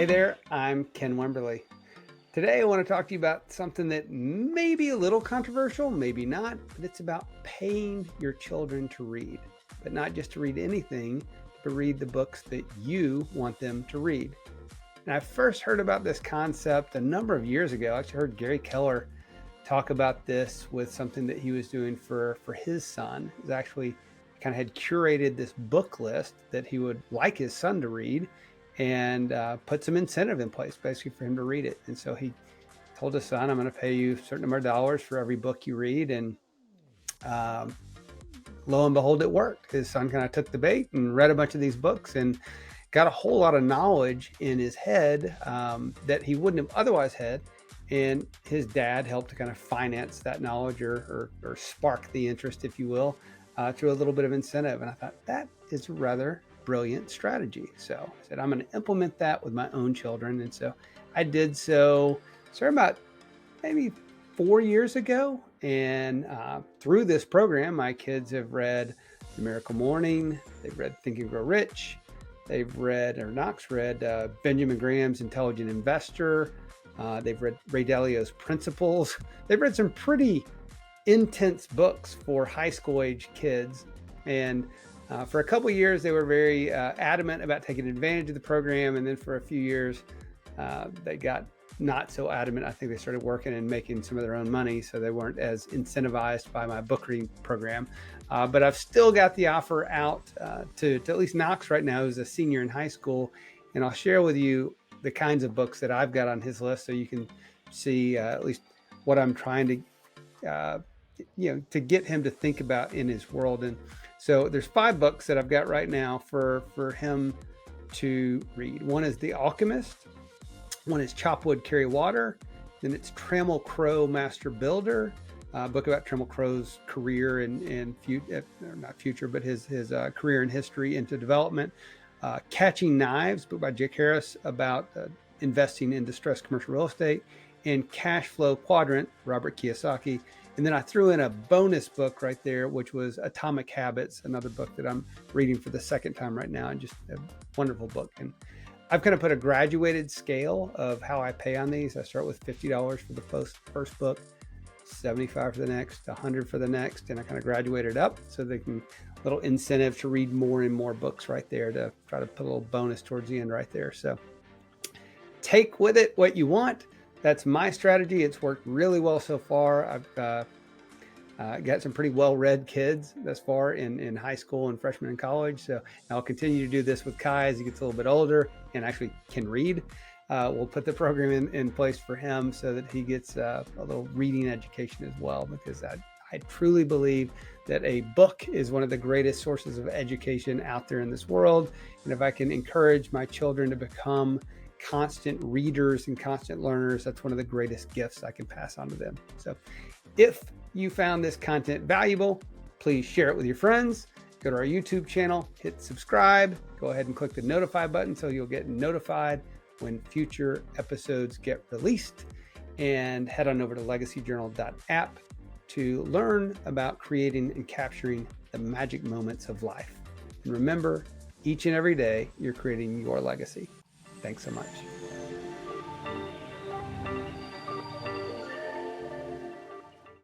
Hey there, I'm Ken Wemberly. Today I want to talk to you about something that may be a little controversial, maybe not, but it's about paying your children to read. But not just to read anything, but read the books that you want them to read. And I first heard about this concept a number of years ago. I actually heard Gary Keller talk about this with something that he was doing for his son. He was actually kind of had curated this book list that he would like his son to read and put some incentive in place basically for him to read it. And so he told his son, I'm going to pay you a certain number of dollars for every book you read. And um, lo and behold, it worked. His son kind of took the bait and read a bunch of these books and got a whole lot of knowledge in his head that he wouldn't have otherwise had. And his dad helped to kind of finance that knowledge or spark the interest, if you will, through a little bit of incentive. And I thought that is a rather brilliant strategy. So I said, I'm going to implement that with my own children. And so I did so, started about maybe 4 years ago. And through this program, my kids have read The Miracle Morning. They've read Think and Grow Rich. They've read, or Knox read, Benjamin Graham's Intelligent Investor. They've read Ray Dalio's Principles. They've read some pretty intense books for high school age kids. And for a couple of years, they were very adamant about taking advantage of the program. And then for a few years, they got not so adamant. I think they started working and making some of their own money, so they weren't as incentivized by my book reading program. But I've still got the offer out to at least Knox right now, who's a senior in high school. And I'll share with you the kinds of books that I've got on his list so you can see at least what I'm trying to get him to think about in his world. And so there's 5 books that I've got right now for him to read. One is The Alchemist. One is Chop Wood, Carry Water. Then it's Trammell Crow, Master Builder, a book about Trammell Crow's career and not future, but his career and history into development. Catching Knives, book by Jack Harris about investing in distressed commercial real estate. And Cash Flow Quadrant, Robert Kiyosaki. And then I threw in a bonus book right there, which was Atomic Habits, another book that I'm reading for the second time right now, and just a wonderful book. And I've kind of put a graduated scale of how I pay on these. I start with $50 for the first book, $75 for the next, $100 for the next, and I kind of graduated up so they can little incentive to read more and more books right there to try to put a little bonus towards the end right there. So take with it what you want. That's my strategy. It's worked really well so far. I've got some pretty well-read kids thus far in high school and freshman in college. So I'll continue to do this with Kai as he gets a little bit older and actually can read. We'll put the program in place for him so that he gets a little reading education as well, because I truly believe that a book is one of the greatest sources of education out there in this world. And if I can encourage my children to become constant readers and constant learners, that's one of the greatest gifts I can pass on to them. So if you found this content valuable, please share it with your friends. Go to our YouTube channel, hit subscribe, go ahead and click the notify button so you'll get notified when future episodes get released, and head on over to legacyjournal.app to learn about creating and capturing the magic moments of life. And remember, each and every day, you're creating your legacy. Thanks so much.